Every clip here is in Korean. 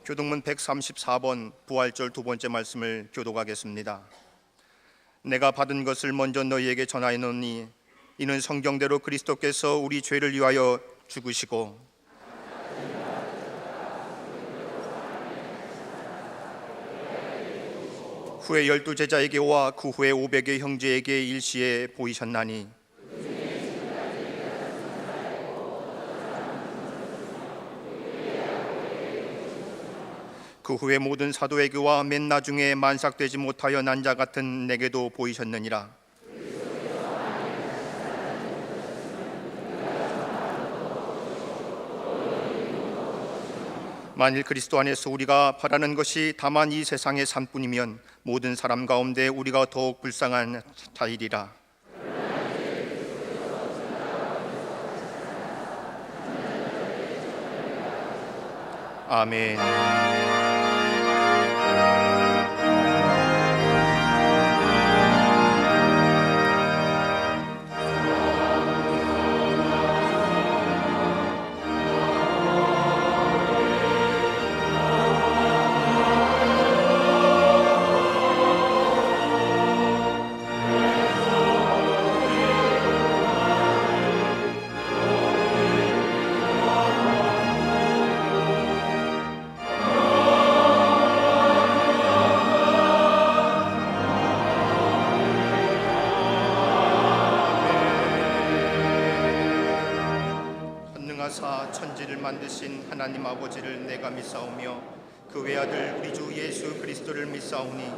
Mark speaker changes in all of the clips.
Speaker 1: 교동문 134번 부활절 두 번째 말씀을 교독하겠습니다. 내가 받은 것을 먼저 너희에게 전하노니 이는 성경대로 그리스도께서 우리 죄를 위하여 죽으시고 후에 12제자에게와 그 후에 500의 형제에게 일시에 보이셨나니 그 후에 모든 사도에게와 맨 나중에 만삭되지 못하여 난 자 같은 내게도 보이셨느니라. 만일 그리스도 안에서 우리가 바라는 것이 다만 이 세상의 삶뿐이면 모든 사람 가운데 우리가 더욱 불쌍한 자이리라. 아멘. 천지를 만드신 하나님 아버지를 내가 믿사오며 그 외아들 우리 주 예수 그리스도를 믿사오니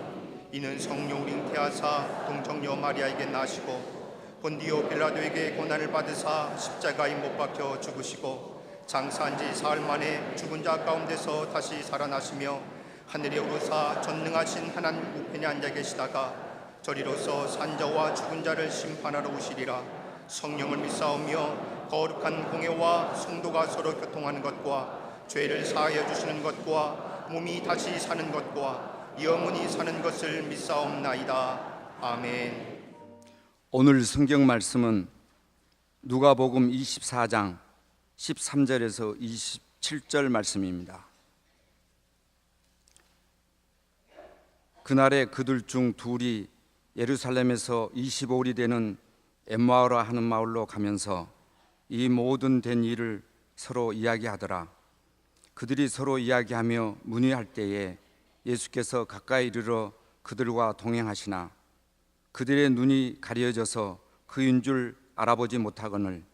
Speaker 1: 이는 성령을 잉태하사 동정녀 마리아에게 나시고 본디오 빌라도에게 고난을 받으사 십자가에 못 박혀 죽으시고 장사한 지 사흘 만에 죽은 자 가운데서 다시 살아나시며 하늘에 오르사 전능하신 하나님 우편에 앉아 계시다가 저리로서 산자와 죽은 자를 심판하러 오시리라. 성령을 믿사오며 거룩한 공예와 성도가 서로 교통하는 것과 죄를 사하여 주시는 것과 몸이 다시 사는 것과 영원히 사는 것을 믿사옵나이다. 아멘.
Speaker 2: 오늘 성경 말씀은 누가복음 24장 13절에서 27절 말씀입니다. 그날에 그들 중 둘이 예루살렘에서 25일이 되는 엠마오라 하는 마을로 가면서 이 모든 된 일을 서로 이야기하더라. 그들이 서로 이야기하며 문의할 때에 예수께서 가까이 이르러 그들과 동행하시나 그들의 눈이 가려져서 그인 줄 알아보지 못하거늘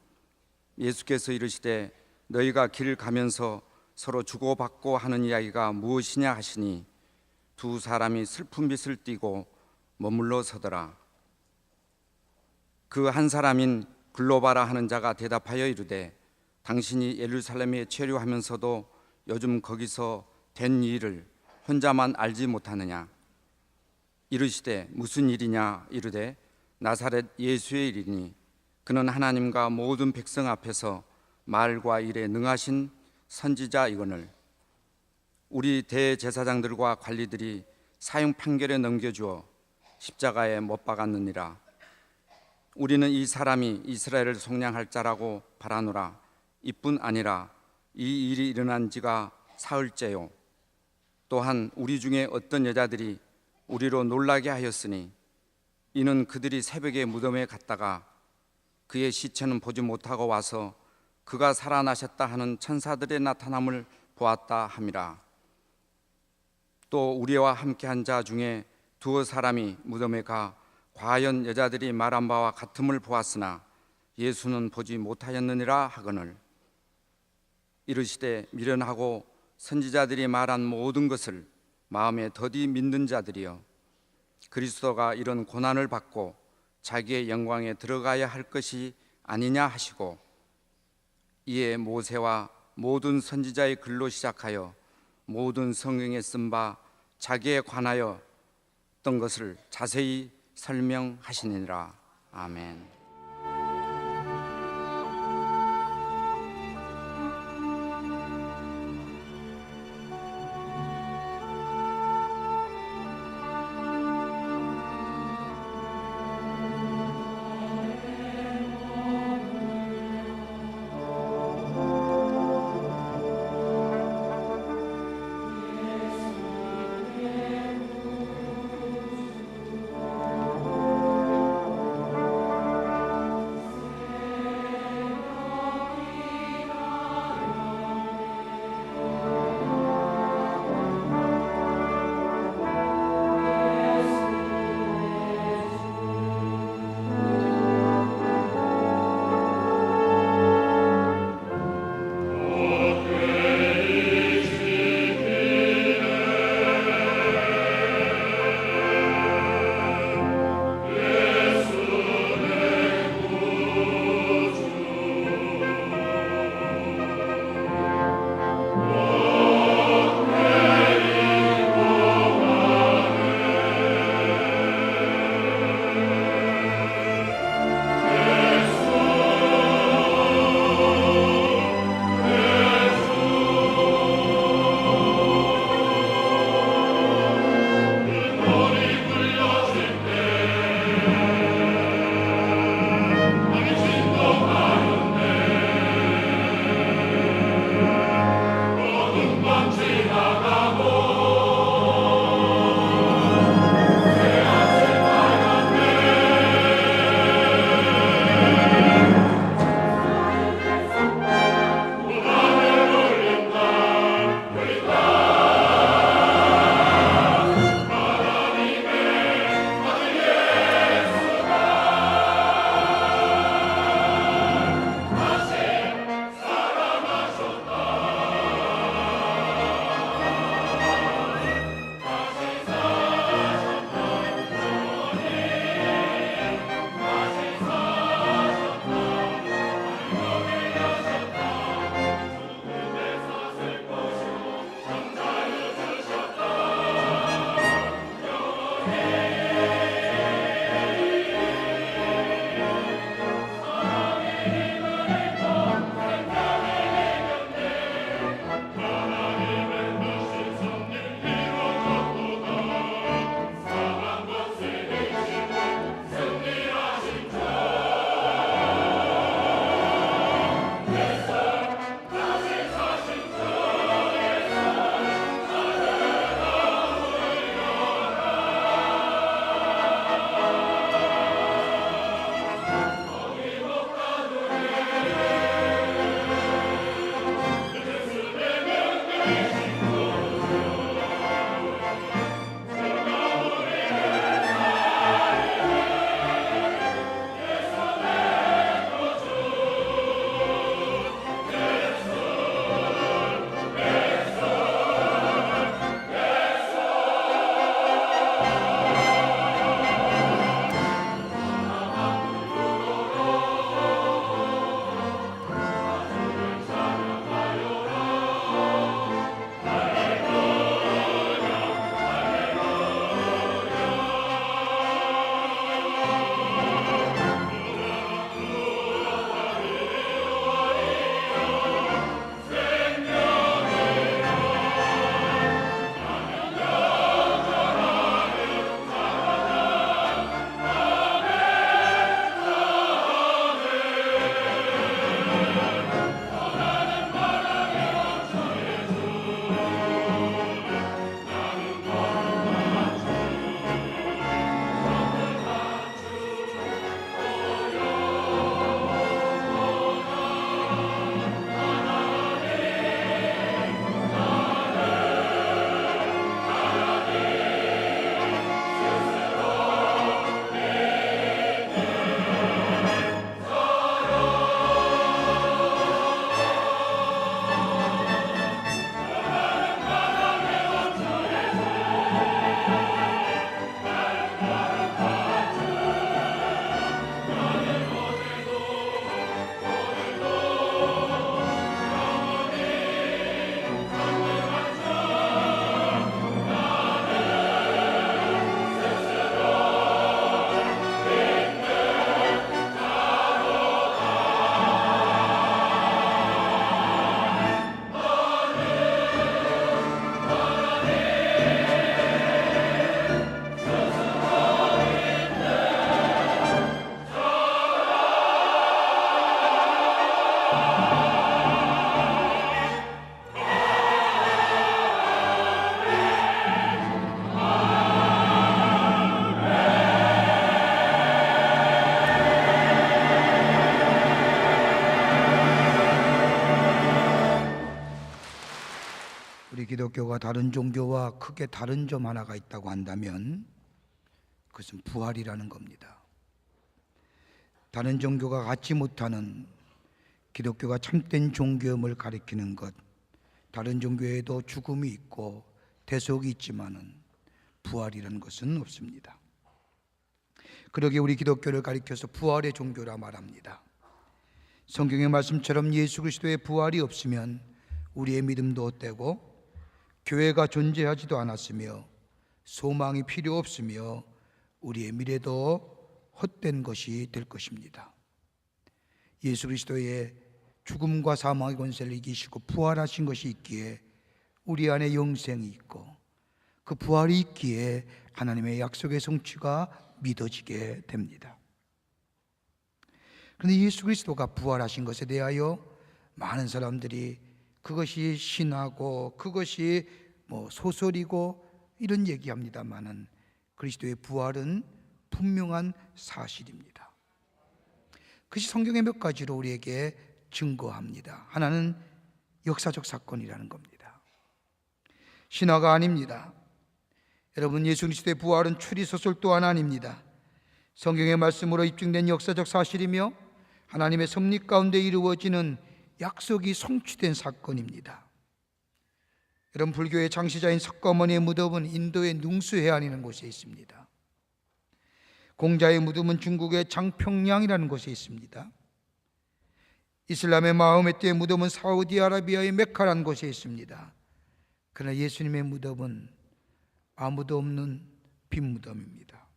Speaker 2: 예수께서 이르시되 너희가 길 가면서 서로 주고받고 하는 이야기가 무엇이냐 하시니 두 사람이 슬픈 빛을 띠고 머물러 서더라. 그 한 사람인 글로바라 하는 자가 대답하여 이르되 당신이 예루살렘에 체류하면서도 요즘 거기서 된 일을 혼자만 알지 못하느냐. 이르시되 무슨 일이냐. 이르되 나사렛 예수의 일이니 그는 하나님과 모든 백성 앞에서 말과 일에 능하신 선지자이거늘 우리 대제사장들과 관리들이 사형 판결에 넘겨주어 십자가에 못 박았느니라. 우리는 이 사람이 이스라엘을 속량할 자라고 바라노라. 이뿐 아니라 이 일이 일어난 지가 사흘째요. 또한 우리 중에 어떤 여자들이 우리로 놀라게 하였으니 이는 그들이 새벽에 무덤에 갔다가 그의 시체는 보지 못하고 와서 그가 살아나셨다 하는 천사들의 나타남을 보았다 함이라. 또 우리와 함께한 자 중에 두어 사람이 무덤에 가 과연 여자들이 말한 바와 같음을 보았으나 예수는 보지 못하였느니라 하거늘 이르시되 미련하고 선지자들이 말한 모든 것을 마음에 더디 믿는 자들이여 그리스도가 이런 고난을 받고 자기의 영광에 들어가야 할 것이 아니냐 하시고 이에 모세와 모든 선지자의 글로 시작하여 모든 성경에 쓴 바 자기에 관하여 어떤 것을 자세히 설명하시니라. 아멘.
Speaker 3: 우리 기독교가 다른 종교와 크게 다른 점 하나가 있다고 한다면 그것은 부활이라는 겁니다. 다른 종교가 갖지 못하는 기독교가 참된 종교임을 가리키는 것, 다른 종교에도 죽음이 있고 대속이 있지만은 부활이라는 것은 없습니다. 그러기에 우리 기독교를 가리켜서 부활의 종교라 말합니다. 성경의 말씀처럼 예수 그리스도의 부활이 없으면 우리의 믿음도 헛되고 교회가 존재하지도 않았으며 소망이 필요 없으며 우리의 미래도 헛된 것이 될 것입니다. 예수 그리스도의 죽음과 사망의 권세를 이기시고 부활하신 것이 있기에 우리 안에 영생이 있고 그 부활이 있기에 하나님의 약속의 성취가 믿어지게 됩니다. 그런데 예수 그리스도가 부활하신 것에 대하여 많은 사람들이 그것이 신화고 그것이 소설이고 이런 얘기합니다마는 그리스도의 부활은 분명한 사실입니다. 그것이 성경의 몇 가지로 우리에게 증거합니다. 하나는 역사적 사건이라는 겁니다. 신화가 아닙니다. 여러분, 예수 그리스도의 부활은 추리소설 또한 아닙니다. 성경의 말씀으로 입증된 역사적 사실이며 하나님의 섭리 가운데 이루어지는 약속이 성취된 사건입니다. 여러분, 불교의 창시자인 석가모니의 무덤은 인도의 능수 해안이라는 곳에 있습니다. 공자의 무덤은 중국의 장평양이라는 곳에 있습니다. 이슬람의 마호메트의 무덤은 사우디아라비아의 메카라는 곳에 있습니다. 그러나 예수님의 무덤은 아무도 없는 빈 무덤입니다.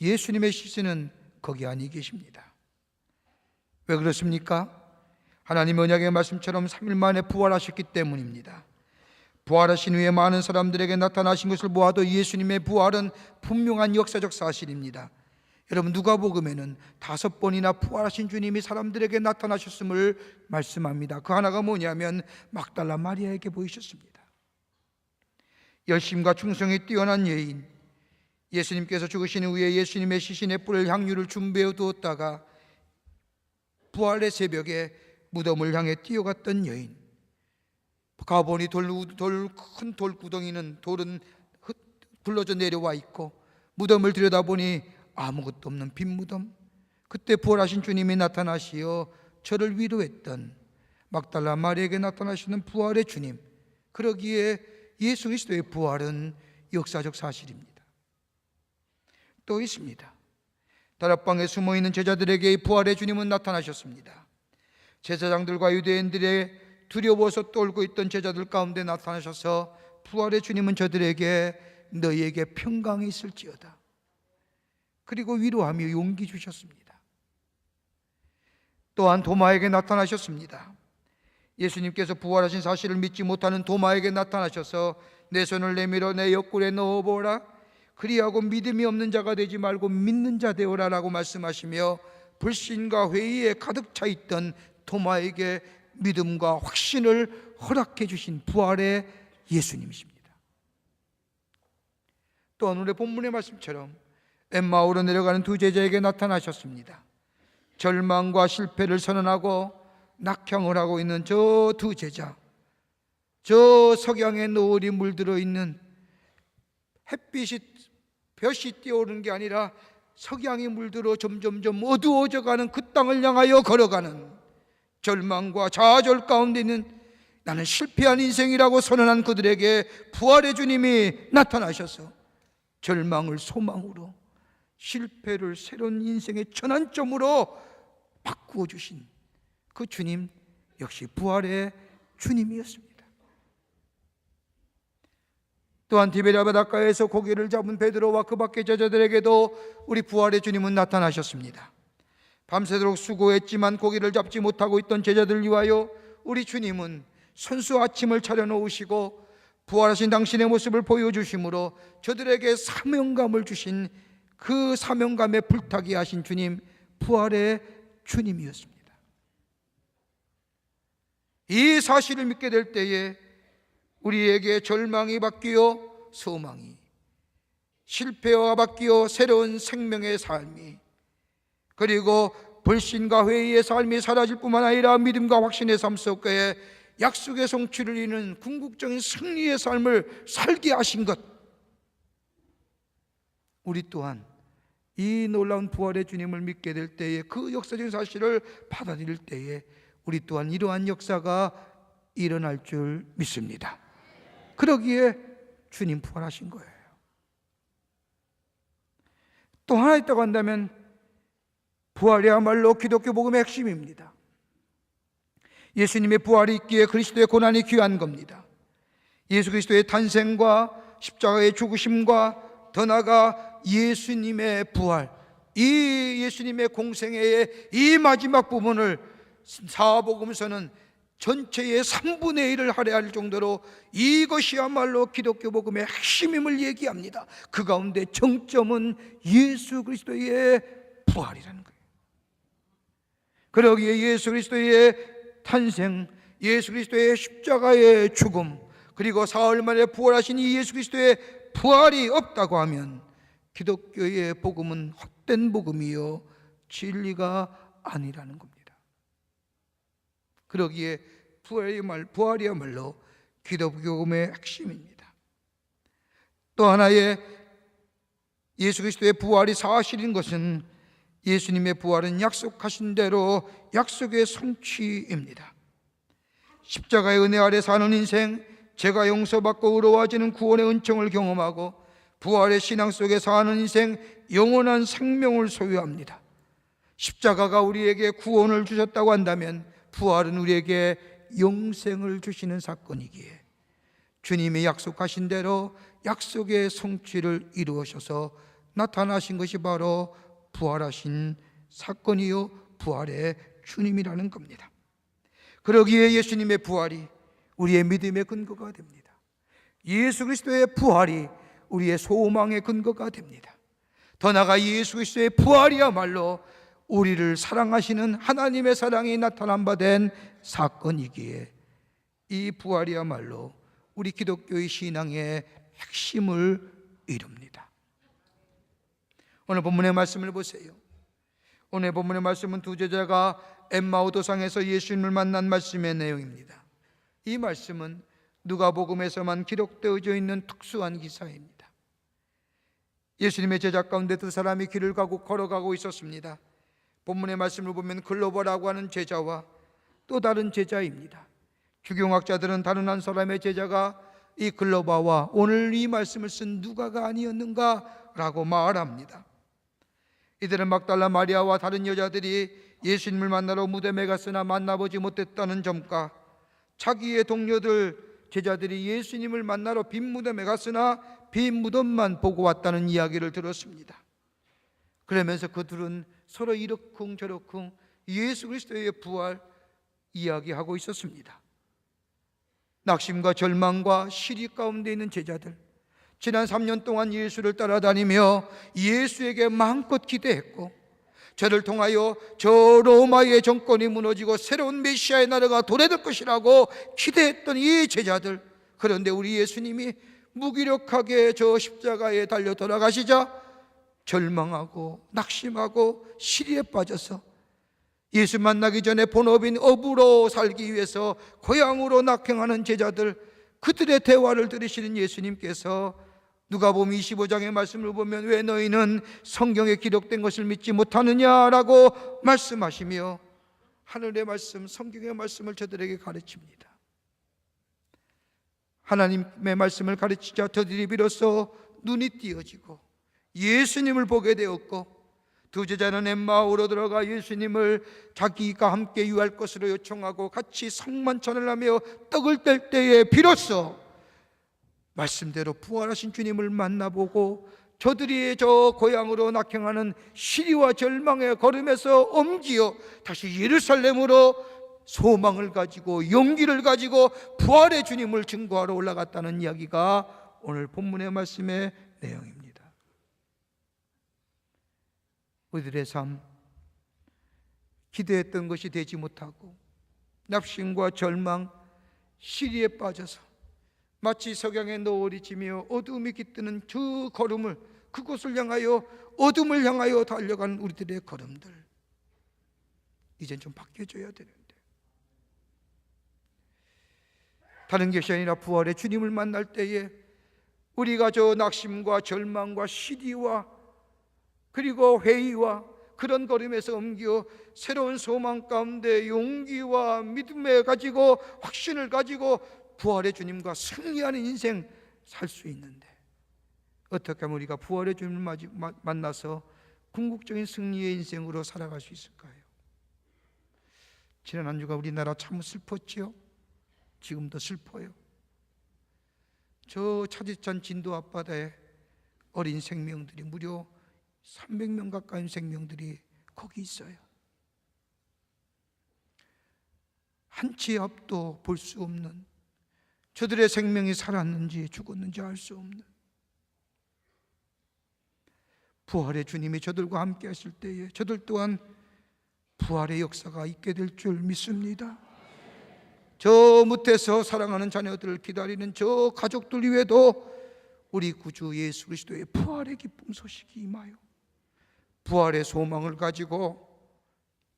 Speaker 3: 예수님의 시신은 거기 아니 계십니다. 왜 그렇습니까? 하나님의 언약의 말씀처럼 3일 만에 부활하셨기 때문입니다. 부활하신 후에 많은 사람들에게 나타나신 것을 보아도 예수님의 부활은 분명한 역사적 사실입니다. 여러분, 누가복음에는 5번이나 부활하신 주님이 사람들에게 나타나셨음을 말씀합니다. 그 하나가 뭐냐면 막달라 마리아에게 보이셨습니다. 열심과 충성이 뛰어난 여인, 예수님께서 죽으신 후에 예수님의 시신에 뿌릴 향유를 준비해 두었다가 부활의 새벽에 무덤을 향해 뛰어갔던 여인, 가보니 큰 돌구덩이는 돌은 굴러져 내려와 있고 무덤을 들여다보니 아무것도 없는 빈 무덤. 그때 부활하신 주님이 나타나시어 저를 위로했던 막달라 마리아에게 나타나시는 부활의 주님, 그러기에 예수 그리스도의 부활은 역사적 사실입니다. 또 있습니다. 다락방에 숨어있는 제자들에게 부활의 주님은 나타나셨습니다. 제사장들과 유대인들의 두려워서 떨고 있던 제자들 가운데 나타나셔서 부활의 주님은 저들에게 너희에게 평강이 있을지어다, 그리고 위로하며 용기 주셨습니다. 또한 도마에게 나타나셨습니다. 예수님께서 부활하신 사실을 믿지 못하는 도마에게 나타나셔서 내 손을 내밀어 내 옆구리에 넣어보라, 그리하고 믿음이 없는 자가 되지 말고 믿는 자 되어라 라고 말씀하시며 불신과 회의에 가득 차 있던 도마에게 믿음과 확신을 허락해 주신 부활의 예수님이십니다. 또한 오늘 본문의 말씀처럼 엠마오로 내려가는 두 제자에게 나타나셨습니다. 절망과 실패를 선언하고 낙향을 하고 있는 저 두 제자, 저 석양의 노을이 물들어 있는 볕이 뛰어오르는 게 아니라 석양이 물들어 점점점 어두워져가는 그 땅을 향하여 걸어가는 절망과 좌절 가운데 있는 나는 실패한 인생이라고 선언한 그들에게 부활의 주님이 나타나셔서 절망을 소망으로, 실패를 새로운 인생의 전환점으로 바꾸어 주신 그 주님 역시 부활의 주님이었습니다. 또한 디베랴 바닷가에서 고기를 잡은 베드로와 그 밖의 제자들에게도 우리 부활의 주님은 나타나셨습니다. 밤새도록 수고했지만 고기를 잡지 못하고 있던 제자들을 위하여 우리 주님은 선수 아침을 차려놓으시고 부활하신 당신의 모습을 보여주심으로 저들에게 사명감을 주신 그 사명감에 불타게 하신 주님, 부활의 주님이었습니다. 이 사실을 믿게 될 때에 우리에게 절망이 바뀌어 소망이, 실패와 바뀌어 새로운 생명의 삶이, 그리고 불신과 회의의 삶이 사라질 뿐만 아니라 믿음과 확신의 삶 속에 약속의 성취를 이루는 궁극적인 승리의 삶을 살게 하신 것, 우리 또한 이 놀라운 부활의 주님을 믿게 될 때에, 그 역사적인 사실을 받아들일 때에 우리 또한 이러한 역사가 일어날 줄 믿습니다. 그러기에 주님 부활하신 거예요. 또 하나 있다고 한다면 부활이야말로 기독교 복음의 핵심입니다. 예수님의 부활이 있기에 그리스도의 고난이 귀한 겁니다. 예수 그리스도의 탄생과 십자가의 죽으심과 더 나아가 예수님의 부활, 이 예수님의 공생애의 이 마지막 부분을 사복음서는 전체의 3분의 1을 할애할 정도로 이것이야말로 기독교 복음의 핵심임을 얘기합니다. 그 가운데 정점은 예수 그리스도의 부활이라는 거예요. 그러기에 예수 그리스도의 탄생, 예수 그리스도의 십자가의 죽음, 그리고 사흘 만에 부활하신 이 예수 그리스도의 부활이 없다고 하면 기독교의 복음은 헛된 복음이요 진리가 아니라는 겁니다. 그러기에 부활이야말로 기독교 복음의 핵심입니다. 또 하나의 예수 그리스도의 부활이 사실인 것은 예수님의 부활은 약속하신 대로 약속의 성취입니다. 십자가의 은혜 아래 사는 인생, 죄가 용서받고 의로워지는 구원의 은총을 경험하고 부활의 신앙 속에 사는 인생, 영원한 생명을 소유합니다. 십자가가 우리에게 구원을 주셨다고 한다면 부활은 우리에게 영생을 주시는 사건이기에 주님이 약속하신 대로 약속의 성취를 이루어셔서 나타나신 것이 바로 부활하신 사건이요 부활의 주님이라는 겁니다. 그러기에 예수님의 부활이 우리의 믿음의 근거가 됩니다. 예수 그리스도의 부활이 우리의 소망의 근거가 됩니다. 더 나아가 예수 그리스도의 부활이야말로 우리를 사랑하시는 하나님의 사랑이 나타난 바 된 사건이기에 이 부활이야말로 우리 기독교의 신앙의 핵심을 이룹니다. 오늘 본문의 말씀을 보세요. 오늘 본문의 말씀은 두 제자가 엠마오 도상에서 예수님을 만난 말씀의 내용입니다. 이 말씀은 누가복음에서만 기록되어져 있는 특수한 기사입니다. 예수님의 제자 가운데 두 사람이 길을 걸어가고 있었습니다. 본문의 말씀을 보면 글로바라고 하는 제자와 또 다른 제자입니다. 주경학자들은 다른 한 사람의 제자가 이 글로바와 오늘 이 말씀을 쓴 누가가 아니었는가라고 말합니다. 이들은 막달라 마리아와 다른 여자들이 예수님을 만나러 무덤에 갔으나 만나보지 못했다는 점과 자기의 동료들 제자들이 예수님을 만나러 빈 무덤에 갔으나 빈 무덤만 보고 왔다는 이야기를 들었습니다. 그러면서 그들은 서로 이러쿵저러쿵 예수 그리스도의 부활 이야기하고 있었습니다. 낙심과 절망과 시리 가운데 있는 제자들, 지난 3년 동안 예수를 따라다니며 예수에게 마음껏 기대했고 저를 통하여 저 로마의 정권이 무너지고 새로운 메시아의 나라가 도래될 것이라고 기대했던 이 제자들, 그런데 우리 예수님이 무기력하게 저 십자가에 달려 돌아가시자 절망하고 낙심하고 시리에 빠져서 예수 만나기 전에 본업인 업으로 살기 위해서 고향으로 낙행하는 제자들, 그들의 대화를 들으시는 예수님께서 누가복음 25장의 말씀을 보면 왜 너희는 성경에 기록된 것을 믿지 못하느냐라고 말씀하시며 하늘의 말씀, 성경의 말씀을 저들에게 가르칩니다. 하나님의 말씀을 가르치자 저들이 비로소 눈이 띄어지고 예수님을 보게 되었고, 두 제자는 엠마오로 들어가 예수님을 자기가 함께 유할 것으로 요청하고 같이 성만찬을 하며 떡을 뗄 때에 비로소 말씀대로 부활하신 주님을 만나보고 저들이 저 고향으로 낙행하는 시리와 절망의 걸음에서 옮기어 다시 예루살렘으로 소망을 가지고 용기를 가지고 부활의 주님을 증거하러 올라갔다는 이야기가 오늘 본문의 말씀의 내용입니다. 우리들의 삶, 기대했던 것이 되지 못하고 낙심과 절망, 시리에 빠져서 마치 석양의 노을이 지며 어둠이 깃드는 저 걸음을, 그곳을 향하여 어둠을 향하여 달려간 우리들의 걸음들, 이젠 좀 바뀌어져야 되는데 다른 것이 아니라 부활의 주님을 만날 때에 우리가 저 낙심과 절망과 시기와 그리고 회의와 그런 걸음에서 옮겨 새로운 소망 가운데 용기와 믿음을 가지고 확신을 가지고 부활의 주님과 승리하는 인생 살 수 있는데, 어떻게 하면 우리가 부활의 주님을 만나서 궁극적인 승리의 인생으로 살아갈 수 있을까요? 지난 한 주가 우리나라 참 슬펐지요. 지금도 슬퍼요. 저 차디찬 진도 앞바다에 어린 생명들이 무려 300명 가까운 생명들이 거기 있어요. 한 치의 앞도 볼 수 없는, 저들의 생명이 살았는지 죽었는지 알 수 없는, 부활의 주님이 저들과 함께 하실 때에 저들 또한 부활의 역사가 있게 될 줄 믿습니다. 저 못해서 사랑하는 자녀들을 기다리는 저 가족들 위에도 우리 구주 예수 그리스도의 부활의 기쁨 소식이 임하여 부활의 소망을 가지고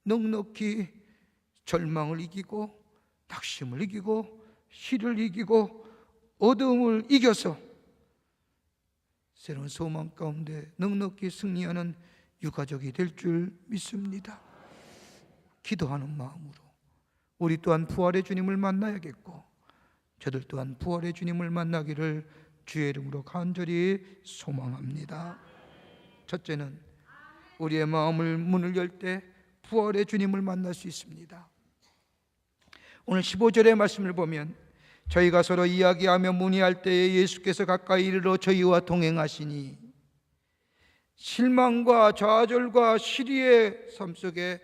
Speaker 3: 넉넉히 절망을 이기고 낙심을 이기고 시를 이기고 어둠을 이겨서 새로운 소망 가운데 넉넉히 승리하는 유가족이 될 줄 믿습니다. 기도하는 마음으로 우리 또한 부활의 주님을 만나야겠고 저들 또한 부활의 주님을 만나기를 주의 이름으로 간절히 소망합니다. 첫째는 우리의 마음을 문을 열 때 부활의 주님을 만날 수 있습니다. 오늘 15절의 말씀을 보면 저희가 서로 이야기하며 문의할 때에 예수께서 가까이 이르러 저희와 동행하시니, 실망과 좌절과 시리의 삶 속에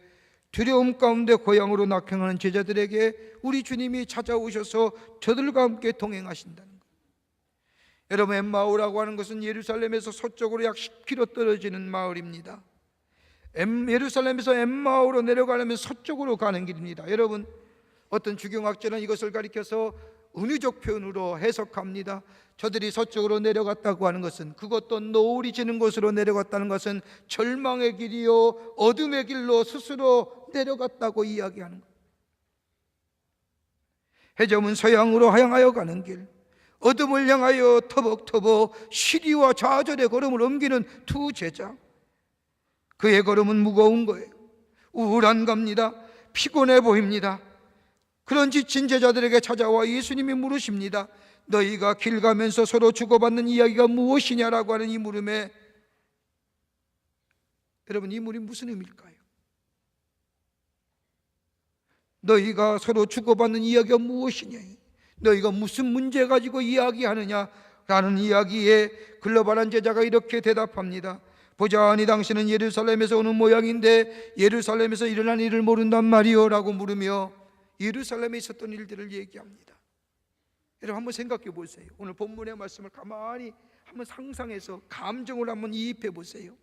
Speaker 3: 두려움 가운데 고향으로 낙행하는 제자들에게 우리 주님이 찾아오셔서 저들과 함께 동행하신다는 것. 여러분, 엠마오라고 하는 것은 예루살렘에서 서쪽으로 약 10km 떨어지는 마을입니다. 예루살렘에서 엠마오로 내려가려면 서쪽으로 가는 길입니다. 여러분, 어떤 주경학자는 이것을 가리켜서 은유적 표현으로 해석합니다. 저들이 서쪽으로 내려갔다고 하는 것은, 그것도 노을이 지는 곳으로 내려갔다는 것은 절망의 길이요 어둠의 길로 스스로 내려갔다고 이야기하는 것. 해점은 서양으로 향하여 가는 길, 어둠을 향하여 터벅터벅 시리와 좌절의 걸음을 옮기는 두 제자. 그의 걸음은 무거운 거예요. 우울한 겁니다. 피곤해 보입니다. 그런 지친 제자들에게 찾아와 예수님이 물으십니다. 너희가 길 가면서 서로 주고받는 이야기가 무엇이냐라고 하는 이 물음에, 여러분, 이 물이 무슨 의미일까요? 너희가 서로 주고받는 이야기가 무엇이냐, 너희가 무슨 문제 가지고 이야기하느냐라는 이야기에 글로벌한 제자가 이렇게 대답합니다. 보자하니 당신은 예루살렘에서 오는 모양인데 예루살렘에서 일어난 일을 모른단 말이요 라고 물으며 예루살렘에 있었던 일들을 얘기합니다. 여러분, 한번 생각해 보세요. 오늘 본문의 말씀을 가만히 한번 상상해서 감정을 한번 이입해 보세요.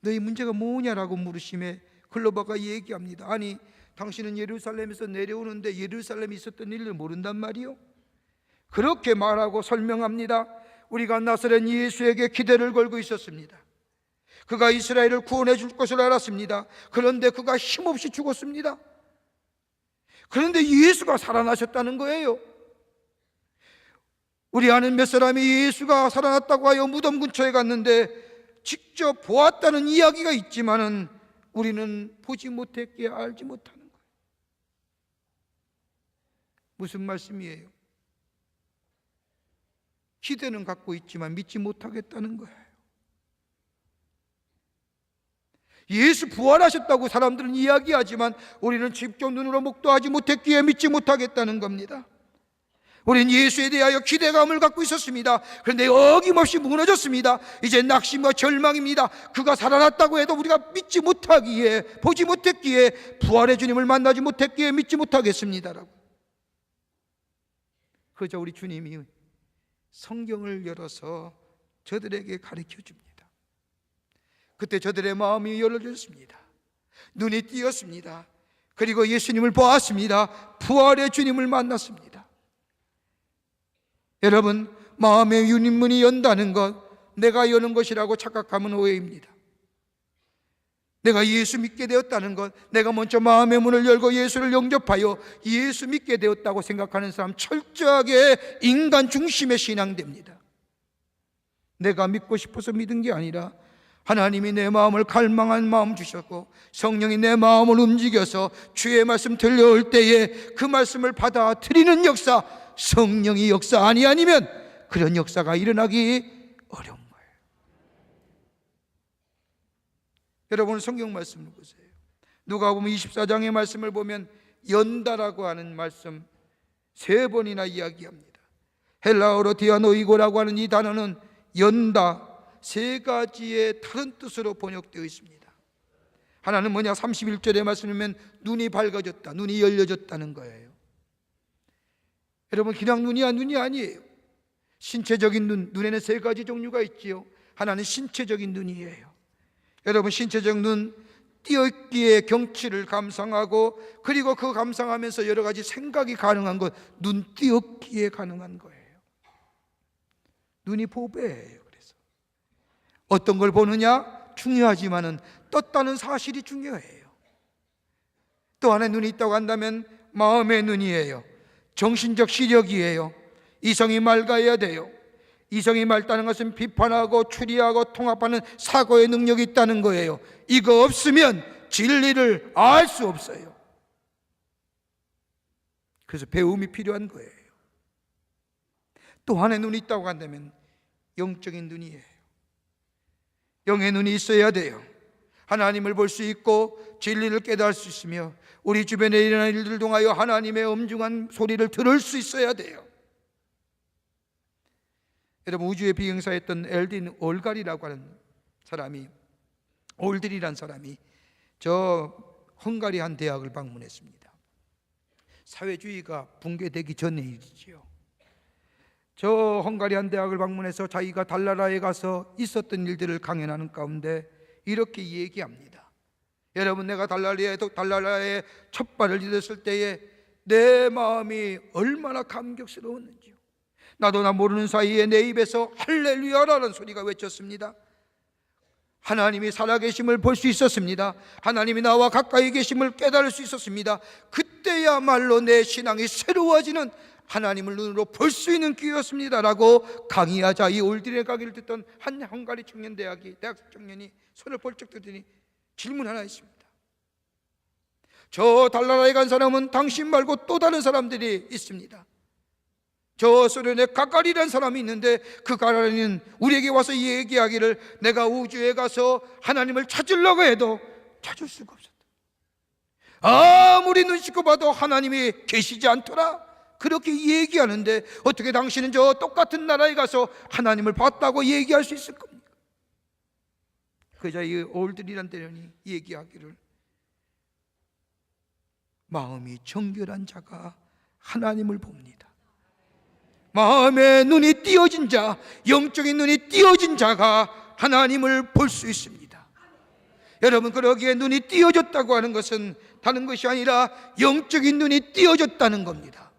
Speaker 3: 너희 문제가 뭐냐라고 물으심에 글로바가 얘기합니다. 아니, 당신은 예루살렘에서 내려오는데 예루살렘에 있었던 일을 모른단 말이요? 그렇게 말하고 설명합니다. 우리가 나사렛 예수에게 기대를 걸고 있었습니다. 그가 이스라엘을 구원해 줄 것을 알았습니다. 그런데 그가 힘없이 죽었습니다. 그런데 예수가 살아나셨다는 거예요. 우리 아는 몇 사람이 예수가 살아났다고 하여 무덤 근처에 갔는데 직접 보았다는 이야기가 있지만은 우리는 보지 못했기에 알지 못하는 거예요. 무슨 말씀이에요? 기대는 갖고 있지만 믿지 못하겠다는 거예요. 예수 부활하셨다고 사람들은 이야기하지만 우리는 직접 눈으로 목도하지 못했기에 믿지 못하겠다는 겁니다. 우리는 예수에 대하여 기대감을 갖고 있었습니다. 그런데 어김없이 무너졌습니다. 이제 낙심과 절망입니다. 그가 살아났다고 해도 우리가 믿지 못하기에, 보지 못했기에, 부활의 주님을 만나지 못했기에 믿지 못하겠습니다라고. 그저 우리 주님이 성경을 열어서 저들에게 가르쳐 줍니다. 그때 저들의 마음이 열려졌습니다. 눈이 띄었습니다. 그리고 예수님을 보았습니다. 부활의 주님을 만났습니다. 여러분, 마음의 문이 연다는 것, 내가 여는 것이라고 착각하면 오해입니다. 내가 예수 믿게 되었다는 것, 내가 먼저 마음의 문을 열고 예수를 영접하여 예수 믿게 되었다고 생각하는 사람, 철저하게 인간 중심의 신앙됩니다. 내가 믿고 싶어서 믿은 게 아니라 하나님이 내 마음을 갈망한 마음 주셨고 성령이 내 마음을 움직여서 주의 말씀 들려올 때에 그 말씀을 받아들이는 역사, 성령이 역사 아니면 그런 역사가 일어나기 어려운 거예요. 여러분, 성경 말씀을 보세요. 누가복음 24장의 말씀을 보면 연다라고 하는 말씀 3번이나 이야기합니다. 헬라어로 디아노이고라고 하는 이 단어는 연다, 3가지의 다른 뜻으로 번역되어 있습니다. 하나는 뭐냐? 31절의 말씀이면 눈이 밝아졌다, 눈이 열려졌다는 거예요. 여러분, 그냥 눈이 아니에요. 신체적인 눈, 눈에는 3가지 종류가 있지요. 하나는 신체적인 눈이에요. 여러분, 신체적 눈, 띄어있기의 경치를 감상하고 그리고 그 감상하면서 여러 가지 생각이 가능한 것, 눈 띄었기에 가능한 거예요. 눈이 보배예요. 그래서 어떤 걸 보느냐 중요하지만은 떴다는 사실이 중요해요. 또 하나의 눈이 있다고 한다면 마음의 눈이에요. 정신적 시력이에요. 이성이 맑아야 돼요. 이성이 맑다는 것은 비판하고 추리하고 통합하는 사고의 능력이 있다는 거예요. 이거 없으면 진리를 알 수 없어요. 그래서 배움이 필요한 거예요. 또 하나의 눈이 있다고 한다면 영적인 눈이에요. 영의 눈이 있어야 돼요. 하나님을 볼 수 있고 진리를 깨달을 수 있으며 우리 주변에 일어나는 일들을 통하여 하나님의 엄중한 소리를 들을 수 있어야 돼요. 여러분, 우주의 비행사였던 엘딘 올갈이라고 하는 사람이, 올들이라는 사람이 저 헝가리 한 대학을 방문했습니다. 사회주의가 붕괴되기 전의 일이지요. 저 헝가리 한 대학을 방문해서 자기가 달나라에 가서 있었던 일들을 강연하는 가운데 이렇게 얘기합니다. 여러분, 내가 달나라에 첫 발을 디뎠을 때에 내 마음이 얼마나 감격스러웠는지요. 나도 나 모르는 사이에 내 입에서 할렐루야라는 소리가 외쳤습니다. 하나님이 살아계심을 볼 수 있었습니다. 하나님이 나와 가까이 계심을 깨달을 수 있었습니다. 그때야말로 내 신앙이 새로워지는 하나님을 눈으로 볼 수 있는 기회였습니다 라고 강의하자 이 올드의 강의를 듣던 한 헝가리 대학 청년이 손을 벌쩍 들더니 질문 하나 있습니다. 저 달나라에 간 사람은 당신 말고 또 다른 사람들이 있습니다. 저 소련의 가가리라는 사람이 있는데 그 가가리는 우리에게 와서 얘기하기를 내가 우주에 가서 하나님을 찾으려고 해도 찾을 수가 없었다. 아무리 눈 씻고 봐도 하나님이 계시지 않더라. 그렇게 얘기하는데 어떻게 당신은 저 똑같은 나라에 가서 하나님을 봤다고 얘기할 수 있을 겁니까? 그자 이 올드리란 대련이 얘기하기를 마음이 정결한 자가 하나님을 봅니다. 마음의 눈이 띄어진 자, 영적인 눈이 띄어진 자가 하나님을 볼 수 있습니다. 여러분, 그러기에 눈이 띄어졌다고 하는 것은 다른 것이 아니라 영적인 눈이 띄어졌다는 겁니다.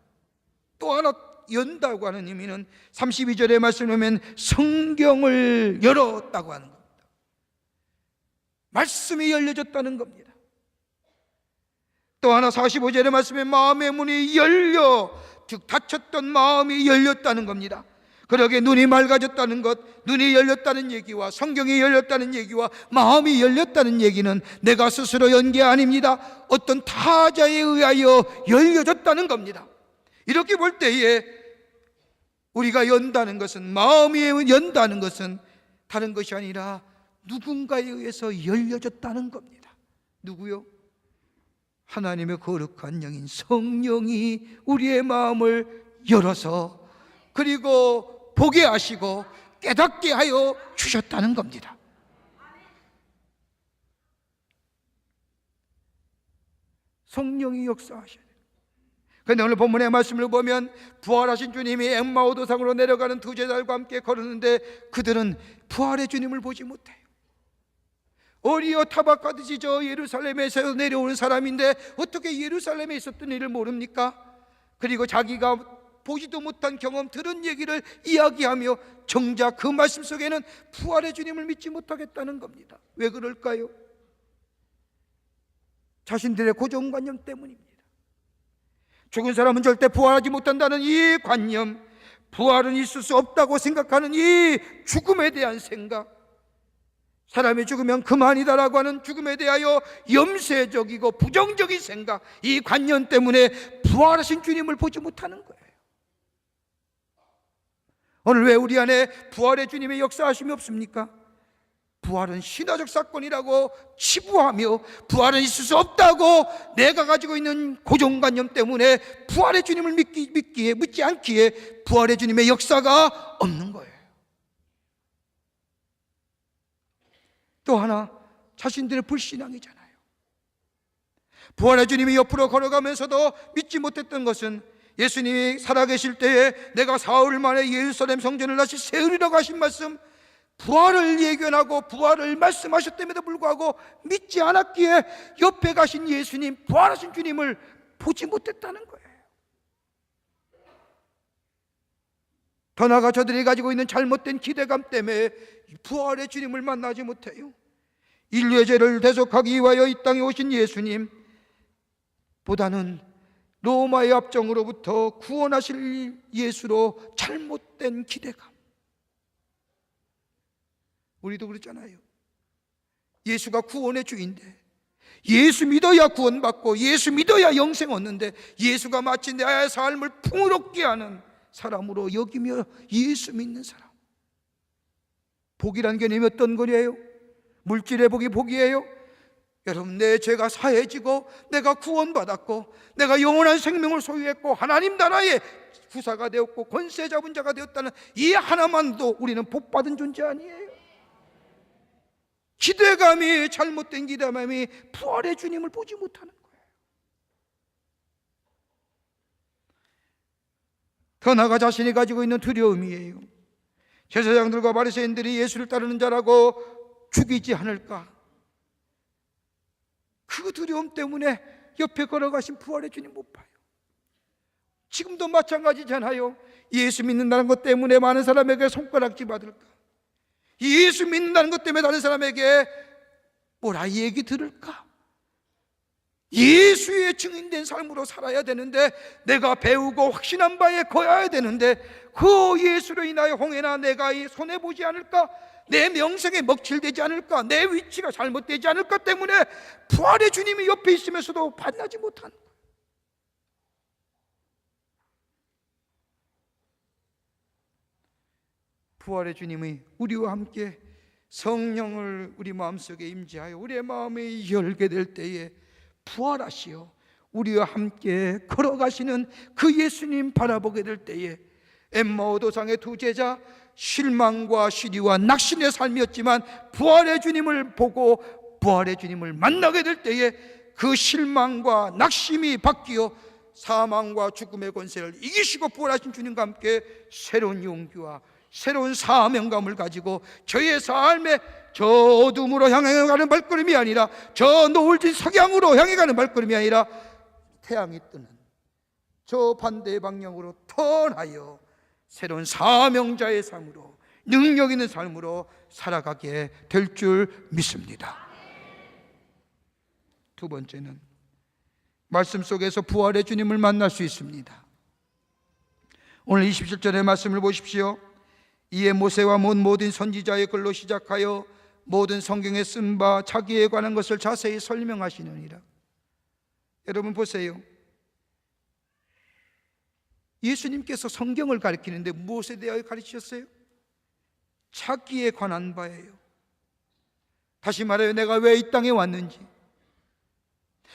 Speaker 3: 또 하나 연다고 하는 의미는 32절의 말씀을 보면 성경을 열었다고 하는 겁니다. 말씀이 열려졌다는 겁니다. 또 하나 45절의 말씀에 마음의 문이 열려, 즉 닫혔던 마음이 열렸다는 겁니다. 그러게 눈이 맑아졌다는 것, 눈이 열렸다는 얘기와 성경이 열렸다는 얘기와 마음이 열렸다는 얘기는 내가 스스로 연 게 아닙니다. 어떤 타자에 의하여 열려졌다는 겁니다. 이렇게 볼 때에 우리가 연다는 것은, 마음이 연다는 것은 다른 것이 아니라 누군가에 의해서 열려졌다는 겁니다. 누구요? 하나님의 거룩한 영인 성령이 우리의 마음을 열어서 그리고 보게 하시고 깨닫게 하여 주셨다는 겁니다. 성령이 역사하셔야 돼요. 그런데 오늘 본문의 말씀을 보면 부활하신 주님이 엠마오 도상으로 내려가는 두 제자들과 함께 걸었는데 그들은 부활의 주님을 보지 못해요. 어리어 타박하듯이 저 예루살렘에서 내려오는 사람인데 어떻게 예루살렘에 있었던 일을 모릅니까? 그리고 자기가 보지도 못한 경험, 들은 얘기를 이야기하며 정작 그 말씀 속에는 부활의 주님을 믿지 못하겠다는 겁니다. 왜 그럴까요? 자신들의 고정관념 때문입니다. 죽은 사람은 절대 부활하지 못한다는 이 관념, 부활은 있을 수 없다고 생각하는 이 죽음에 대한 생각, 사람이 죽으면 그만이다라고 하는 죽음에 대하여 염세적이고 부정적인 생각, 이 관념 때문에 부활하신 주님을 보지 못하는 거예요. 오늘 왜 우리 안에 부활의 주님의 역사하심이 없습니까? 부활은 신화적 사건이라고 치부하며 부활은 있을 수 없다고 내가 가지고 있는 고정관념 때문에 부활의 주님을 믿지 않기에 부활의 주님의 역사가 없는 거예요. 또 하나, 자신들의 불신앙이잖아요. 부활의 주님이 옆으로 걸어가면서도 믿지 못했던 것은 예수님이 살아계실 때에 내가 사흘 만에 예루살렘 성전을 다시 세우리라고 하신 말씀, 부활을 예견하고 부활을 말씀하셨음에도 불구하고 믿지 않았기에 옆에 가신 예수님, 부활하신 주님을 보지 못했다는 거예요. 더 나아가 저들이 가지고 있는 잘못된 기대감 때문에 부활의 주님을 만나지 못해요. 인류의 죄를 대속하기 위하여 이 땅에 오신 예수님 보다는 로마의 압정으로부터 구원하실 예수로 잘못된 기대감. 우리도 그렇잖아요. 예수가 구원의 주인데, 예수 믿어야 구원받고 예수 믿어야 영생 얻는데, 예수가 마치 내 삶을 풍요롭게 하는 사람으로 여기며 예수 믿는 사람. 복이란 개념이 어떤 거예요? 물질의 복이 복이에요? 여러분, 내 죄가 사해지고 내가 구원받았고 내가 영원한 생명을 소유했고 하나님 나라의 후사가 되었고 권세 잡은 자가 되었다는 이 하나만도 우리는 복받은 존재 아니에요? 기대감이, 잘못된 기대감이 부활의 주님을 보지 못하는 거예요. 더 나아가 자신이 가지고 있는 두려움이에요. 제사장들과 바리새인들이 예수를 따르는 자라고 죽이지 않을까, 그 두려움 때문에 옆에 걸어가신 부활의 주님 못 봐요. 지금도 마찬가지잖아요. 예수 믿는다는 것 때문에 많은 사람에게 손가락질 받을까, 예수 믿는다는 것 때문에 다른 사람에게 뭐라 얘기 들을까, 예수의 증인된 삶으로 살아야 되는데, 내가 배우고 확신한 바에 거해야 되는데, 그 예수로 인하여 홍해나 내가 손해보지 않을까, 내 명성에 먹칠되지 않을까, 내 위치가 잘못되지 않을까 때문에 부활의 주님이 옆에 있으면서도 만나지 못하는 거예요. 부활의 주님이 우리와 함께 성령을 우리 마음속에 임재하여 우리의 마음이 열게 될 때에 부활하시어 우리와 함께 걸어가시는 그 예수님 바라보게 될 때에, 엠마오 도상의 두 제자, 실망과 시리와 낙심의 삶이었지만 부활의 주님을 보고 부활의 주님을 만나게 될 때에 그 실망과 낙심이 바뀌어 사망과 죽음의 권세를 이기시고 부활하신 주님과 함께 새로운 용기와 새로운 사명감을 가지고 저의 삶에 저 어둠으로 향해 가는 발걸음이 아니라, 저 노을진 석양으로 향해 가는 발걸음이 아니라, 태양이 뜨는 저 반대의 방향으로 턴하여 새로운 사명자의 삶으로, 능력 있는 삶으로 살아가게 될 줄 믿습니다. 두 번째는 말씀 속에서 부활의 주님을 만날 수 있습니다. 오늘 27절의 말씀을 보십시오. 이에 모세와 모든 선지자의 글로 시작하여 모든 성경에 쓴 바 자기에 관한 것을 자세히 설명하시느니라. 여러분 보세요. 예수님께서 성경을 가르치는데 무엇에 대하여 가르치셨어요? 자기에 관한 바예요. 다시 말해요, 내가 왜 이 땅에 왔는지,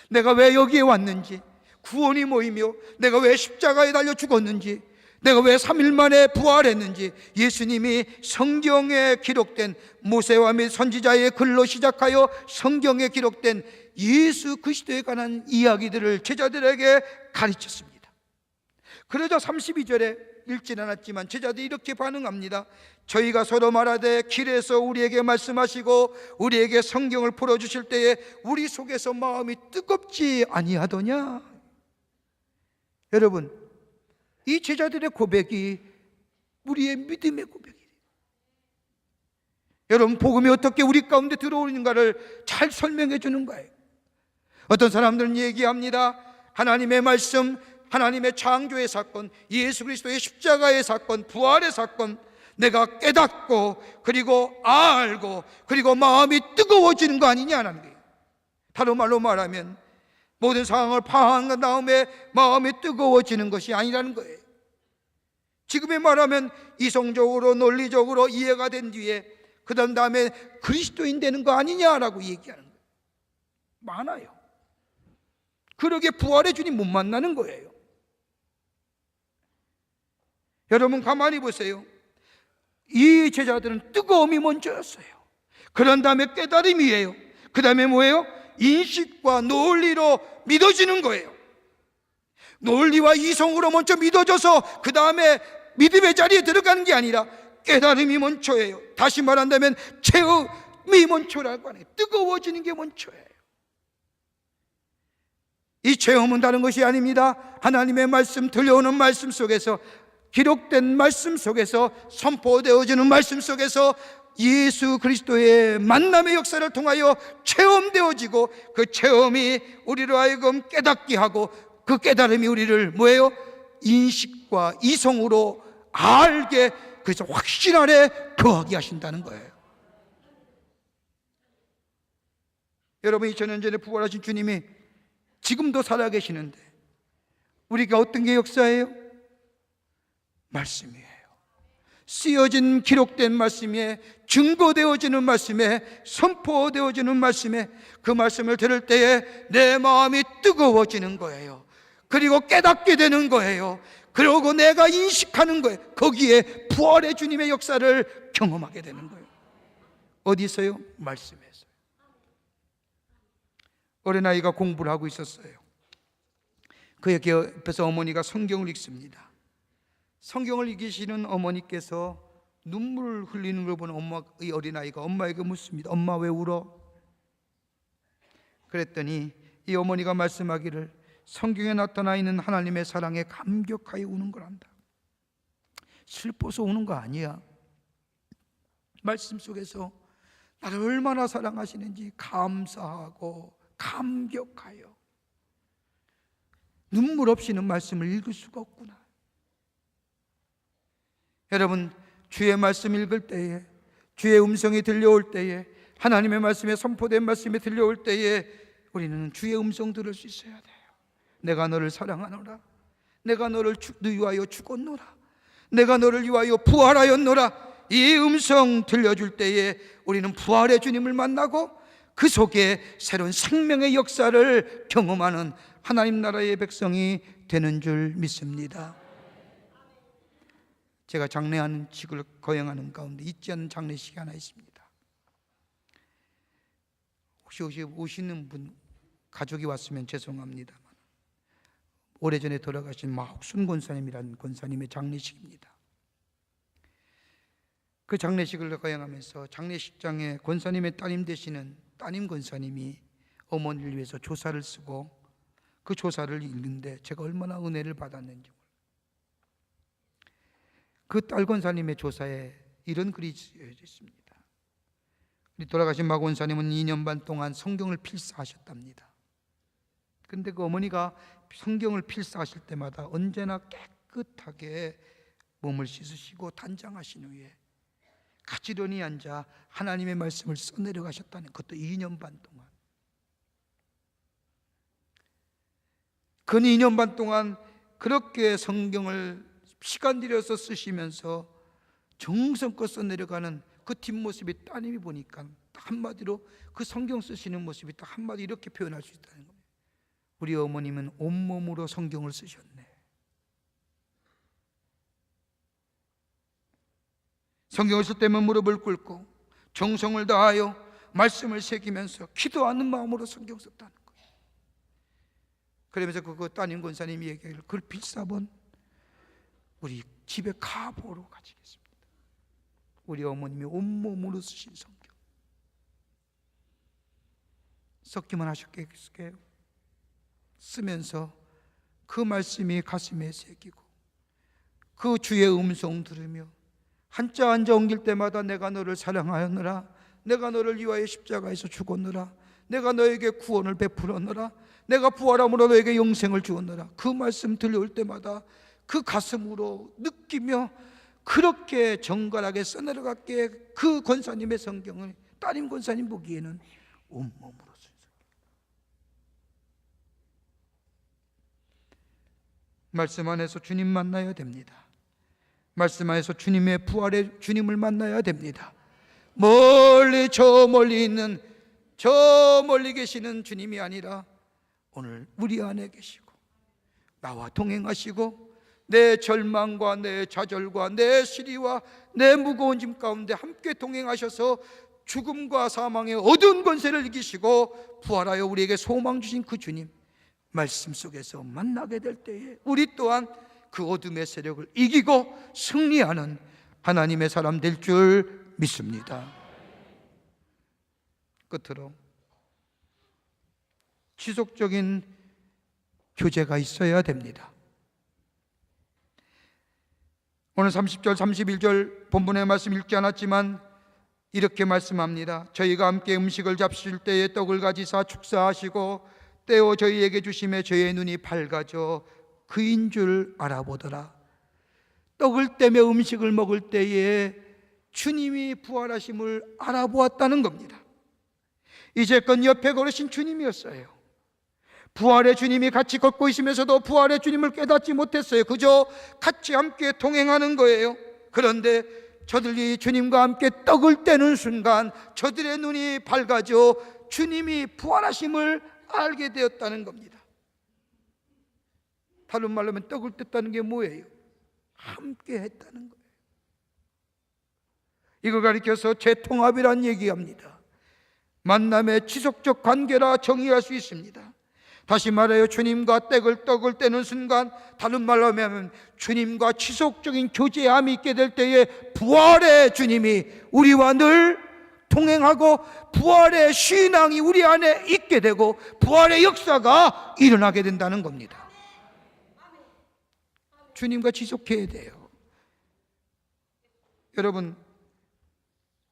Speaker 3: 내가 왜 여기에 왔는지, 구원이 뭐이며 내가 왜 십자가에 달려 죽었는지, 내가 왜 3일 만에 부활했는지, 예수님이 성경에 기록된 모세와 및 선지자의 글로 시작하여 성경에 기록된 예수 그리스도에 관한 이야기들을 제자들에게 가르쳤습니다. 그러자 32절에 읽진 않았지만 제자들이 이렇게 반응합니다. 저희가 서로 말하되 길에서 우리에게 말씀하시고 우리에게 성경을 풀어주실 때에 우리 속에서 마음이 뜨겁지 아니하더냐. 여러분, 이 제자들의 고백이 우리의 믿음의 고백이에요. 여러분, 복음이 어떻게 우리 가운데 들어오는가를 잘 설명해 주는 거예요. 어떤 사람들은 얘기합니다. 하나님의 말씀, 하나님의 창조의 사건, 예수 그리스도의 십자가의 사건, 부활의 사건, 내가 깨닫고 그리고 알고 그리고 마음이 뜨거워지는 거 아니냐는 거예요. 다른 말로 말하면 모든 상황을 파악한 다음에 마음이 뜨거워지는 것이 아니라는 거예요. 지금의 말하면 이성적으로 논리적으로 이해가 된 뒤에 그 다음에 그리스도인 되는 거 아니냐라고 얘기하는 거예요. 많아요. 그러게 부활의 주님 못 만나는 거예요. 여러분 가만히 보세요. 이 제자들은 뜨거움이 먼저였어요. 그런 다음에 깨달음이에요. 그 다음에 뭐예요? 인식과 논리로 믿어지는 거예요. 논리와 이성으로 먼저 믿어져서 그 다음에 믿음의 자리에 들어가는 게 아니라 깨달음이 먼저예요. 다시 말한다면 체험이 먼저라고 하네요. 뜨거워지는 게 먼저예요. 이 체험은 다른 것이 아닙니다. 하나님의 말씀, 들려오는 말씀 속에서, 기록된 말씀 속에서, 선포되어지는 말씀 속에서 예수 그리스도의 만남의 역사를 통하여 체험되어지고, 그 체험이 우리로 하여금 깨닫게 하고, 그 깨달음이 우리를 뭐예요? 인식과 이성으로 알게, 그래서 확신 아래 거하게 하신다는 거예요. 여러분, 2000년 전에 부활하신 주님이 지금도 살아계시는데 우리가 어떤 게 역사예요? 말씀이에요. 쓰여진, 기록된 말씀에, 증거되어지는 말씀에, 선포되어지는 말씀에, 그 말씀을 들을 때에 내 마음이 뜨거워지는 거예요. 그리고 깨닫게 되는 거예요. 그리고 내가 인식하는 거예요. 거기에 부활의 주님의 역사를 경험하게 되는 거예요. 어디서요? 말씀에서요. 어린아이가 공부를 하고 있었어요. 그의 옆에서 어머니가 성경을 읽습니다. 성경을 읽으시는 어머니께서 눈물을 흘리는 걸 보는 이 어린아이가 엄마에게 묻습니다. 엄마 왜 울어? 그랬더니 이 어머니가 말씀하기를 성경에 나타나 있는 하나님의 사랑에 감격하여 우는 거란다. 슬퍼서 우는 거 아니야. 말씀 속에서 나를 얼마나 사랑하시는지 감사하고 감격하여 눈물 없이는 말씀을 읽을 수가 없구나. 여러분, 주의 말씀 읽을 때에, 주의 음성이 들려올 때에, 하나님의 말씀에 선포된 말씀이 들려올 때에 우리는 주의 음성 들을 수 있어야 돼요. 내가 너를 사랑하노라. 내가 너를 위하여 죽었노라. 내가 너를 위하여 부활하였노라. 이 음성 들려줄 때에 우리는 부활의 주님을 만나고 그 속에 새로운 생명의 역사를 경험하는 하나님 나라의 백성이 되는 줄 믿습니다. 제가 장례하는 직을 거행하는 가운데 잊지 않는 장례식이 하나 있습니다. 혹시 오시는 분 가족이 왔으면 죄송합니다만 오래전에 돌아가신 마옥순 권사님이라는 권사님의 장례식입니다. 그 장례식을 거행하면서 장례식장에 권사님의 따님 되시는 따님 권사님이 어머니를 위해서 조사를 쓰고 그 조사를 읽는데 제가 얼마나 은혜를 받았는지. 그 딸 권사님의 조사에 이런 글이 있습니다. 우리 돌아가신 마 권사님은 2년 반 동안 성경을 필사하셨답니다. 그런데 그 어머니가 성경을 필사하실 때마다 언제나 깨끗하게 몸을 씻으시고 단장하신 후에 가지런히 앉아 하나님의 말씀을 써내려 가셨다는, 그것도 2년 반 동안. 그 2년 반 동안 그렇게 성경을 시간 들여서 쓰시면서 정성껏 써내려가는 그 뒷모습이 따님이 보니까 한마디로 그 성경 쓰시는 모습이 딱 한마디 이렇게 표현할 수 있다는 겁니다. 우리 어머님은 온몸으로 성경을 쓰셨네. 성경을 쓸 때면 무릎을 꿇고 정성을 다하여 말씀을 새기면서 기도하는 마음으로 성경 썼다는 거예요. 그러면서 그 따님 권사님이 얘기하기를 그걸 필사본 우리 집에 가보로 가지겠습니다. 우리 어머님이 온몸으로 쓰신 성경 썼기만 하셨겠어요? 쓰면서 그 말씀이 가슴에 새기고 그 주의 음성 들으며 한자 한자 옮길 때마다 내가 너를 사랑하였노라. 내가 너를 위하여 십자가에서 죽었노라. 내가 너에게 구원을 베풀었노라, 내가 부활함으로 너에게 영생을 주었노라. 그 말씀 들려올 때마다 그 가슴으로 느끼며 그렇게 정갈하게 써내려갔기에 그 권사님의 성경을 따님 권사님 보기에는 온몸으로 쓴 성경. 말씀 안에서 주님 만나야 됩니다. 말씀 안에서 주님의 부활의 주님을 만나야 됩니다. 멀리 저 멀리 있는 저 멀리 계시는 주님이 아니라 오늘 우리 안에 계시고 나와 동행하시고 내 절망과 내 좌절과 내 시리와 내 무거운 짐 가운데 함께 동행하셔서 죽음과 사망의 어두운 권세를 이기시고 부활하여 우리에게 소망 주신 그 주님 말씀 속에서 만나게 될 때에 우리 또한 그 어둠의 세력을 이기고 승리하는 하나님의 사람 될 줄 믿습니다. 끝으로 지속적인 교제가 있어야 됩니다. 오늘 30절 31절 본문의 말씀 읽지 않았지만 이렇게 말씀합니다. 저희가 함께 음식을 잡수실 때에 떡을 가지사 축사하시고 떼어 저희에게 주심에 저희의 눈이 밝아져 그인 줄 알아보더라. 떡을 떼며 음식을 먹을 때에 주님이 부활하심을 알아보았다는 겁니다. 이제껏 옆에 걸으신 주님이었어요. 부활의 주님이 같이 걷고 있으면서도 부활의 주님을 깨닫지 못했어요. 그저 같이 함께 동행하는 거예요. 그런데 저들이 주님과 함께 떡을 떼는 순간 저들의 눈이 밝아져 주님이 부활하심을 알게 되었다는 겁니다. 다른 말로 하면 떡을 뗐다는 게 뭐예요? 함께 했다는 거예요. 이걸 가리켜서 재통합이란 얘기합니다. 만남의 지속적 관계라 정의할 수 있습니다. 다시 말해요, 주님과 떡을 떼는 순간, 다른 말로 하면 주님과 지속적인 교제함이 있게 될 때에 부활의 주님이 우리와 늘 동행하고 부활의 신앙이 우리 안에 있게 되고 부활의 역사가 일어나게 된다는 겁니다. 주님과 지속해야 돼요. 여러분,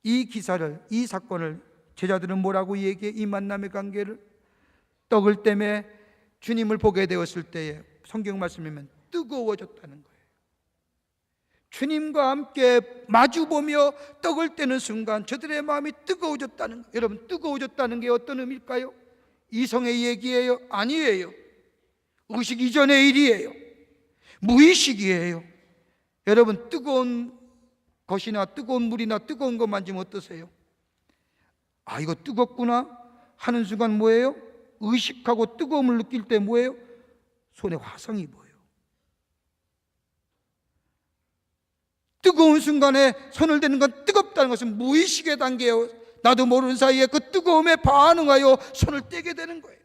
Speaker 3: 이 기사를, 이 사건을 제자들은 뭐라고 얘기해? 이 만남의 관계를 떡을 떼매 주님을 보게 되었을 때에 성경 말씀이면 뜨거워졌다는 거예요. 주님과 함께 마주보며 떡을 떼는 순간 저들의 마음이 뜨거워졌다는 거예요. 여러분, 뜨거워졌다는 게 어떤 의미일까요? 이성의 얘기예요? 아니에요. 의식 이전의 일이에요. 무의식이에요. 여러분, 뜨거운 것이나 뜨거운 물이나 뜨거운 거 만지면 어떠세요? 아, 이거 뜨겁구나 하는 순간 뭐예요? 의식하고 뜨거움을 느낄 때 뭐예요? 손에 화상이 보여요. 뜨거운 순간에 손을 대는 건 뜨겁다는 것은 무의식의 단계예요. 나도 모르는 사이에 그 뜨거움에 반응하여 손을 떼게 되는 거예요.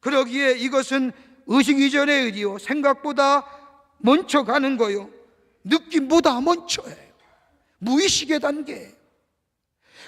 Speaker 3: 그러기에 이것은 의식 이전의 일이요, 생각보다 먼저 가는 거요, 느낌보다 먼저예요. 무의식의 단계예요.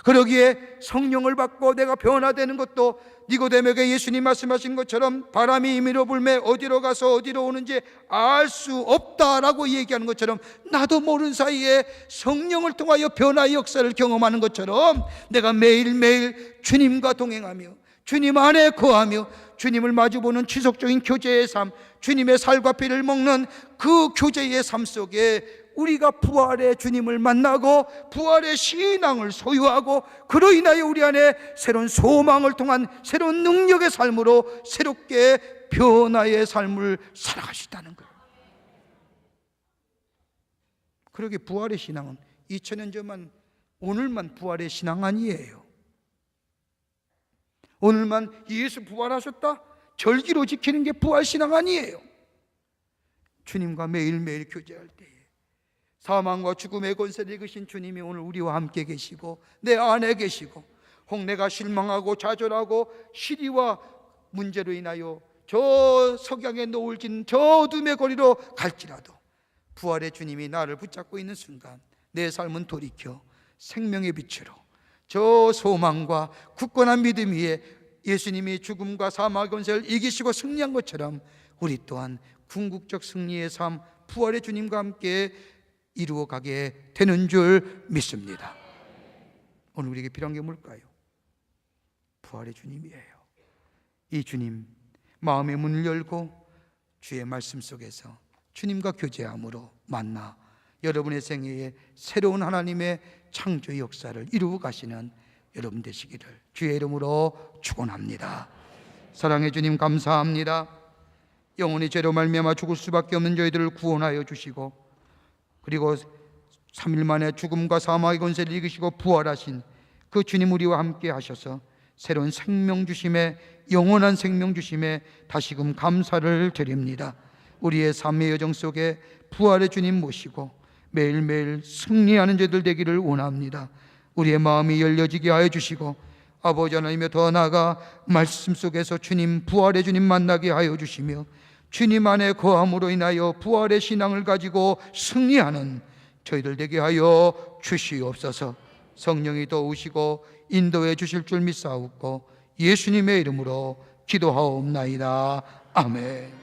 Speaker 3: 그러기에 성령을 받고 내가 변화되는 것도 니고데모에게 예수님 말씀하신 것처럼 바람이 임의로 불매 어디로 가서 어디로 오는지 알 수 없다라고 얘기하는 것처럼 나도 모르는 사이에 성령을 통하여 변화의 역사를 경험하는 것처럼 내가 매일매일 주님과 동행하며 주님 안에 거하며 주님을 마주보는 지속적인 교제의 삶, 주님의 살과 피를 먹는 그 교제의 삶 속에 우리가 부활의 주님을 만나고 부활의 신앙을 소유하고 그로 인하여 우리 안에 새로운 소망을 통한 새로운 능력의 삶으로 새롭게 변화의 삶을 살아갈 수 있다는 거예요. 그러게 부활의 신앙은 2000년 전만 오늘만 부활의 신앙 아니에요. 오늘만 예수 부활하셨다 절기로 지키는 게 부활 신앙 아니에요. 주님과 매일매일 교제할 때에 사망과 죽음의 권세를 이기신 주님이 오늘 우리와 함께 계시고 내 안에 계시고 혹 내가 실망하고 좌절하고 시리와 문제로 인하여 저 석양에 노을 진 저 어둠의 거리로 갈지라도 부활의 주님이 나를 붙잡고 있는 순간 내 삶은 돌이켜 생명의 빛으로 저 소망과 굳건한 믿음 위에 예수님이 죽음과 사망의 권세를 이기시고 승리한 것처럼 우리 또한 궁극적 승리의 삶, 부활의 주님과 함께 이루어가게 되는 줄 믿습니다. 오늘 우리에게 필요한 게 뭘까요? 부활의 주님이에요. 이 주님, 마음의 문을 열고 주의 말씀 속에서 주님과 교제함으로 만나 여러분의 생애에 새로운 하나님의 창조 역사를 이루어 가시는 여러분 되시기를 주의 이름으로 축원합니다. 사랑의 주님, 감사합니다. 영원히 죄로 말미암아 죽을 수밖에 없는 저희들을 구원하여 주시고, 그리고 3일 만에 죽음과 사망의 권세를 이기시고 부활하신 그 주님 우리와 함께 하셔서 새로운 생명 주심에, 영원한 생명 주심에 다시금 감사를 드립니다. 우리의 삶의 여정 속에 부활의 주님 모시고 매일매일 승리하는 저들 되기를 원합니다. 우리의 마음이 열려지게 하여 주시고, 아버지 하나님여, 더 나아가 말씀 속에서 주님, 부활의 주님 만나게 하여 주시며, 주님 안에 거함으로 인하여 부활의 신앙을 가지고 승리하는 저희들 되게 하여 주시옵소서. 성령이 도우시고 인도해 주실 줄 믿사옵고 예수님의 이름으로 기도하옵나이다. 아멘.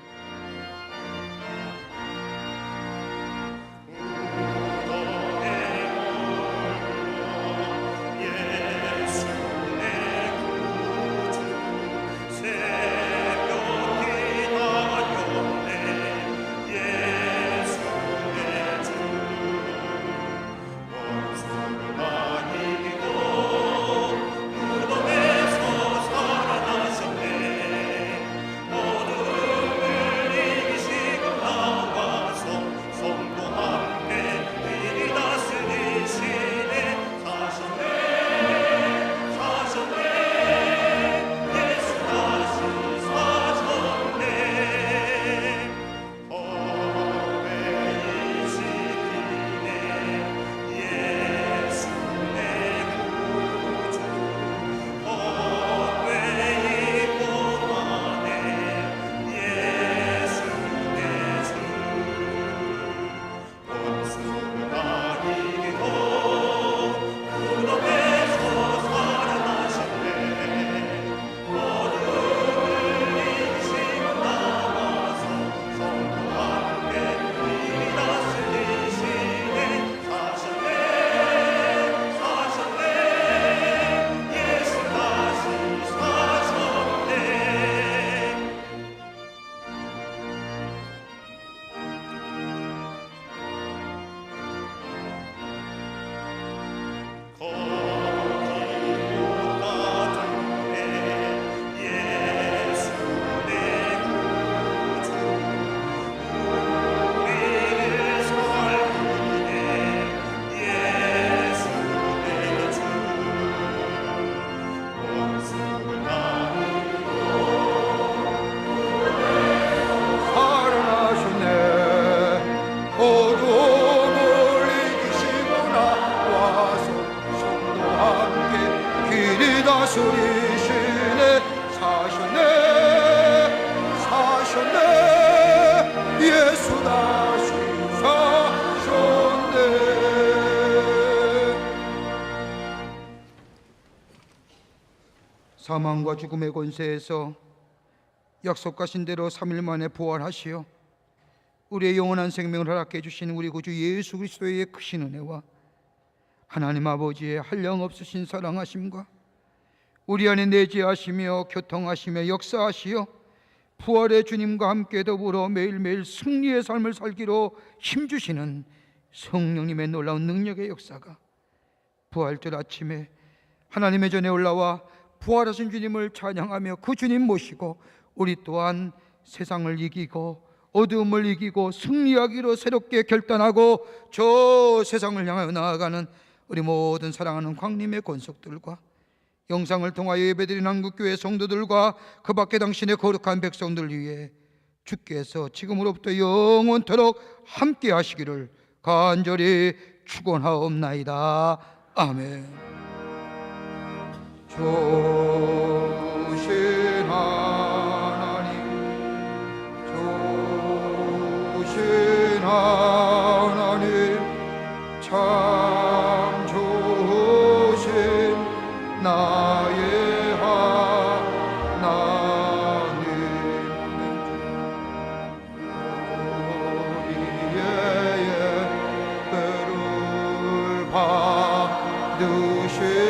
Speaker 3: 사망과 죽음의 권세에서 약속하신 대로 3일 만에 부활하시어 우리의 영원한 생명을 허락해 주신 우리 구주 예수 그리스도의 크신 은혜와 하나님 아버지의 한량없으신 사랑하심과 우리 안에 내재하시며 교통하시며 역사하시어 부활의 주님과 함께 더불어 매일매일 승리의 삶을 살기로 힘주시는 성령님의 놀라운 능력의 역사가 부활절 아침에 하나님의 전에 올라와 부활하신 주님을 찬양하며 그 주님 모시고 우리 또한 세상을 이기고 어두움을 이기고 승리하기로 새롭게 결단하고 저 세상을 향하여 나아가는 우리 모든 사랑하는 광림의 권속들과 영상을 통하여 예배드린 한국교회 성도들과 그 밖에 당신의 거룩한 백성들 위해 주께서 지금으로부터 영원토록 함께 하시기를 간절히 축원하옵나이다. 아멘. 좋으신 하나님, 좋으신 하나님, 참 좋으신 나의 하나님, 우리의 예배를 받으신